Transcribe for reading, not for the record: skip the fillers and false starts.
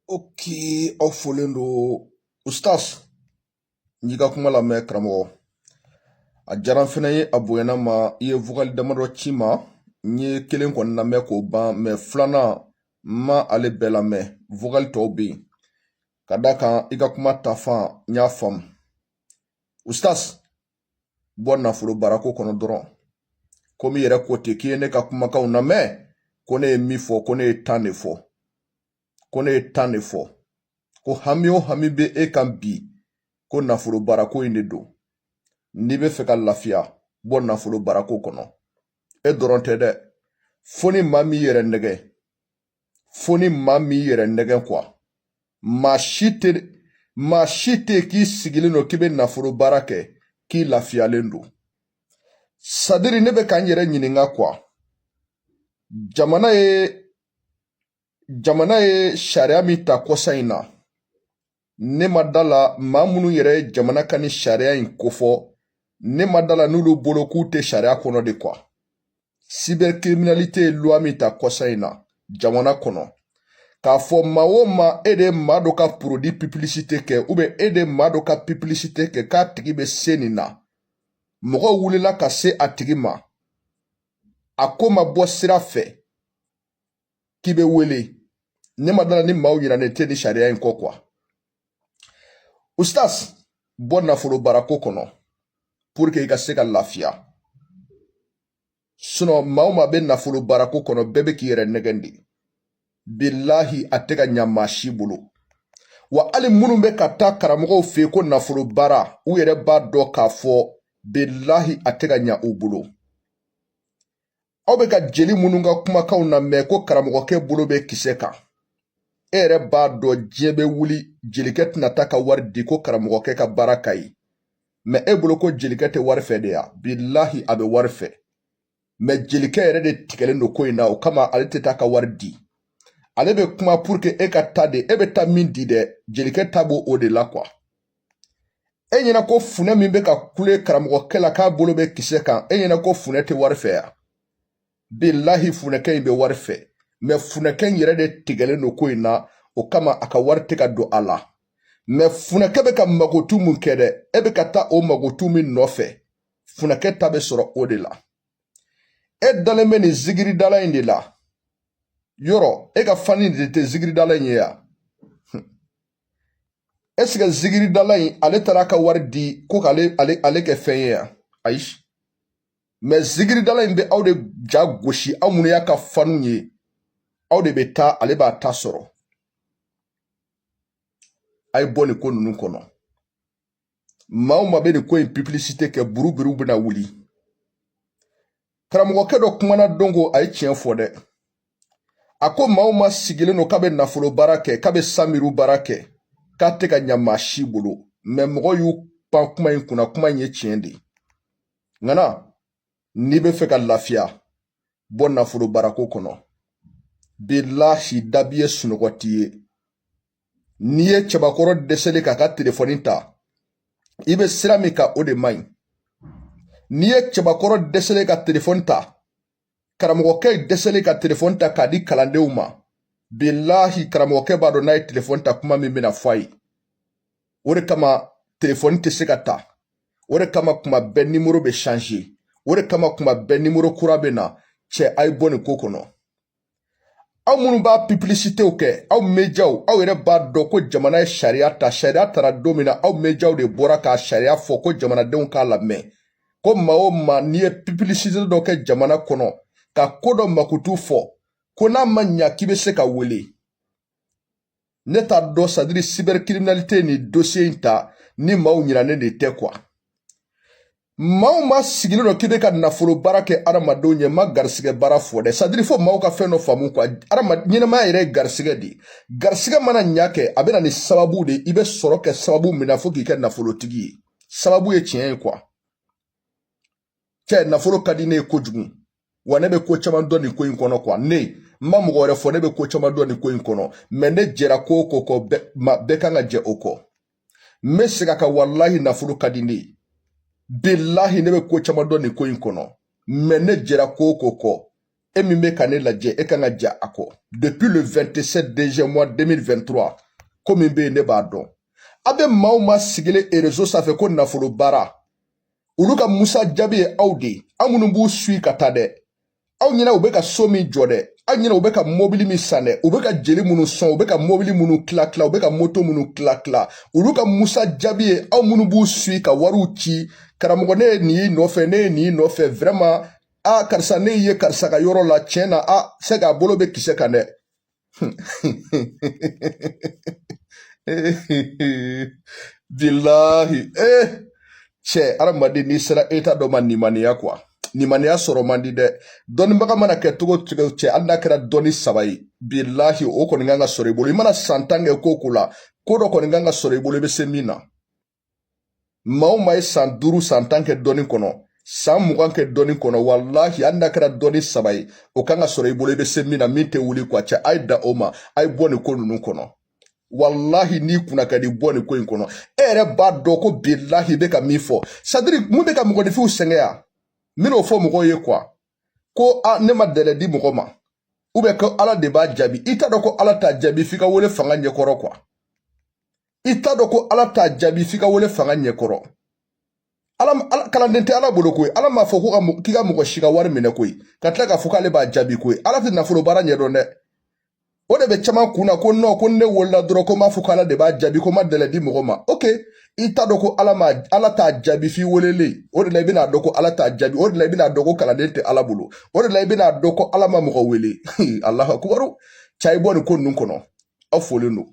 Ok, aw folen do Ustaz, n'i ka kuma lamɛn karamɔgɔ. A diyara n fɛnɛ ye a bonyana ma i ye vocal damadɔ ci ma. N ye kelen kɔni lamɛn k'o ban mɛ filanan n ma ale bɛɛ lamɛn. Vocal tɔw bɛ yen. Ka d'a kan i ka kuma tafan n y'a faamu. Ustaz, bɔ nafolo baarako kɔnɔ dɔrɔn. Komi i yɛrɛ ko ten k'i ye ne ka kumakanw lamɛn ko ne ye min fɔ ko ne ye 10 de fɔ. Ko ne ye 10 de fɔ. Ko hami o hami bɛ e kan bi ko nafolo baarako in de don. N'i bɛ fɛ ka lafiya bɔ nafolo baarako kɔnɔ. E dɔrɔn tɛ dɛ. Fo ni maa min yɛrɛ nɛgɛ. Fo ni maa min yɛrɛ nɛgɛ quoi. Maa si tɛ k'i sigilen don k'i bɛ nafolo baara kɛ k'i lafiyalen don. Sadiri ne bɛ ka n yɛrɛ ɲininka quoi. Jamana ye sariya min ta kɔsa in na. Ne ma da la maa minnu yɛrɛ ye jamana ka ni sariya in kofɔ. Ne ma da la n'olu bolo k'u tɛ sariya kɔnɔ de quoi. Cybercriminalité ye loi min ta kɔsa in na jamana kɔnɔ. K'a fɔ maa o maa e de ye maa dɔ ka produit publicité kɛ ou bien e de ye maa dɔ ka publicité kɛ k'a tigi bɛ se nin na. Mɔgɔw wulila ka se a tigi ma. A ko ma bɔ sira fɛ k'i bɛ wele. Ne ma da la ni maaw ɲinɛnen tɛ ni sariya in kɔ quoi. Ustaz, bɔ nafolo baarako kɔnɔ pour que i ka se ka lafiya. Sinon maa o maa bɛ nafolo baarako kɔnɔ bɛɛ bɛ k'i yɛrɛ nɛgɛn de. Bilahi a tɛ ka ɲa maa si bolo. Wa hali minnu bɛ ka taa karamɔgɔw fɛ yen ko nafolo baara u yɛrɛ b'a dɔn k'a fɔ bilahi a tɛ ka ɲa u bolo. Aw bɛ ka jeli minnu ka kumakanw lamɛn ko karamɔgɔkɛ bolo bɛ kisɛ kan. E yɛrɛ b'a dɔn diɲɛ bɛ wuli jelikɛ tɛna taa ka wari di ko karamɔgɔkɛ ka baara ka ɲi. Mais e bolo ko jelikɛ tɛ wari fɛ de ya. Bilahi a bɛ wari fɛ. Mais jelikɛ yɛrɛ de tigɛlen don ko in na o kama ale tɛ taa ka wari di. Ale bɛ kuma pour que e ka taa de e bɛ taa min di dɛ jelikɛ ta b'o o de la quoi. E ɲɛna ko funɛ min bɛ ka kule karamɔgɔkɛ la k'a bolo bɛ kisɛ kan e ɲɛna ko funɛ tɛ wari fɛ ya. Bilahi funɛkɛ in bɛ wari fɛ. Mais funɛkɛ in yɛrɛ de tigɛlen don ko in na o kama a ka wari tɛ ka don a la. Mais funɛkɛ bɛ ka magotu mun kɛ dɛ e bɛ ka taa o magotu min nɔfɛ funɛkɛ ta bɛ sɔrɔ o de la. E dalen bɛ nin zigiridala in de la. Yɔrɔ e ka fani de tɛ zigiridala in ye ya. Est-ce que zigiridala in ale taara ka wari di ko k'ale kɛ fɛn ye ya. Ayi. Mais zigiridala in bɛ aw de ja gosi aw minnu y'a ka fanu ye. Aw de bɛ taa ale b'a ta sɔrɔ. A ye bɔ nin ko ninnu kɔnɔ. Maa o maa bɛ nin ko in publicité kɛ buruburu bɛna wuli. Karamɔgɔkɛ dɔ kumana dongo a ye tiɲɛ fɔ dɛ. A ko maa o maa sigilen don k'a bɛ nafolo baara kɛ k'a bɛ samiru baara kɛ k'a tɛ ka ɲa maa si bolo. Mais mɔgɔw y'u pan kuma in kunna kuma in ye tiɲɛ de. Ŋana n'i bɛ fɛ ka lafiya bɔ nafolo baarako kɔnɔ. Bilahi dabi ye sunɔgɔ t'i ye. N'i ye cɛbakɔrɔ dɛsɛlen k'a ka telefɔni ta i bɛ sira min kan o de man ɲi. N'i ye cɛbakɔrɔ dɛsɛlen ka telefɔni ta karamɔgɔkɛ dɛsɛlen ka telefɔni ta k'a di kalandenw ma bilahi karamɔgɔkɛ b'a dɔn n'a ye telefɔni ta kuma min bɛna fɔ a ye. O de kama telefɔni tɛ se ka ta. O de kama kuma bɛɛ nimero bɛ changer. O de kama kuma bɛɛ nimero kura bɛ na. Cɛ a ye bɔ nin ko kɔnɔ. Aw minnu b'a publicitéw kɛ aw médiaw aw yɛrɛ b'a dɔn ko jamana ye sariya ta. Sariya tara don min na aw médiaw de bɔra k'a sariya fɔ ko jamanadenw k'a lamɛn. Ko maa o maa n'i ye publicité dɔ kɛ jamana kɔnɔ ka ko dɔ makutu fɔ ko n'a ma ɲa k'i bɛ se ka wele. Ne t'a dɔn sadiri cybercriminalité ni dossier in ta ni maaw ɲinɛnen de tɛ quoi. Maaw ma sigilen don k'i bɛ ka nafolo baara kɛ adamadenw ɲɛ ma garisigɛ baara fɔ dɛ. sadiri fo maaw ka fɛn dɔ faamu quoi. Ɲɛnɛmaya yɛrɛ ye garisigɛ de. Garisigɛ mana ɲa kɛ a bɛ na ni sababu de i bɛ sɔrɔ kɛ sababu min na fo k'i kɛ nafolotigi ye. Sababu ye tiɲɛ ye quoi. Cɛ nafolo ka di ne ye kojugu. Wa ne bɛ ko caman dɔn nin ko in kɔnɔ quoi. Ne ma mɔgɔ wɛrɛ fɔ ne bɛ ko caman dɔn nin ko in kɔnɔ. Mais ne jɛra ko o ko kɔ bɛɛ kan ka jɛ o kɔ. N bɛ segin a kan walahi nafolo ka di ne ye. Bilahi ne bɛ ko caman dɔn nin ko in kɔnɔ. Mais ne jɛra ko o ko kɔ e min bɛ ka ne lajɛ e kan ka ja a kɔ depuis le 27 deuxième mois 2023 ko min bɛ yen ne b'a dɔn a bɛ maaw ma sigilen réseau sanfɛ ko nafolo baara olu ka Musa Jaabi ye aw de aw minnu b'u suit ka taa dɛ aw ɲɛna u bɛ ka so min jɔ dɛ aw ɲɛna u bɛ ka mobili min san dɛ u bɛ ka jeli minnu sɔn u bɛ ka mobili minnu tila tila u bɛ ka moto minnu tila tila olu ka Musa Jaabi ye aw minnu b'u suit ka wariw ci karamɔgɔ ne ye nin y'i nɔfɛ ne ye nin y'i nɔfɛ vraiment karisa ne ye karisa ka yɔrɔ la tiɲɛ na c'est k'a bolo bɛ kisɛ kan dɛ bilahi cɛ adamaden n'i sera état dɔ ma nimaniya quoi nimaniya sɔrɔ man di dɛ dɔnnibaga mana kɛ cogo cogo cɛ hali n'a kɛra dɔnni 3 ye bilahi o kɔni kan ka sɔrɔ i bolo i mana san 10 kɛ ko la ko dɔ kɔni kan ka sɔrɔ i bolo i bɛ se min na maa o maa ye san 5 san 10 kɛ dɔnni kɔnɔ san 20 kɛ dɔnni kɔnɔ wallahi hali n'a kɛra dɔnni 3 ye o kan ka sɔrɔ i bolo i bɛ se min na min tɛ wuli quoi cɛ a ye da o ma a ye bɔ nin ko ninnu kɔnɔ wallahi n'i kunna ka di bɔ nin ko in kɔnɔ e yɛrɛ b'a dɔn ko bilahi bɛ ka min fɔ c'est-à-dire mun bɛ ka mɔgɔninfinw sɛgɛn yan n bɛn'o fɔ mɔgɔw ye quoi ko ne ma dɛlɛ di mɔgɔ ma ou bien ko ala de b'a jaabi i t'a dɔn ko ala t'a jaabi f'i ka wele fanga ɲɛkɔrɔ quoi i t'a dɔn ko ala t'a jaabi f'i ka wele fanga ɲɛkɔrɔ ala kalanden tɛ ala bolo koyi ala m'a fɔ ko k'i ka mɔgɔ si ka wari minɛ koyi ka tila k'a fɔ k'ale b'a jaabi koyi ala tɛ nafolo baara ɲɛdɔn dɛ o de bɛ caman kunna ko non ko ne wolola dɔrɔn ko m'a fɔ k'ala de b'a jaabi ko ma dɛlɛ di mɔgɔ ma ok i t'a dɔn ko ala t'a jaabi f'i welelen o de la i bɛna dɔn ko ala t'a jaabi o de la i bɛna dɔn ko kalanden tɛ ala bolo o de la i bɛna dɔn ko ala ma mɔgɔ wele Allahu akubaru cɛ i bɔ nin ko ninnu kɔnɔ aw folen don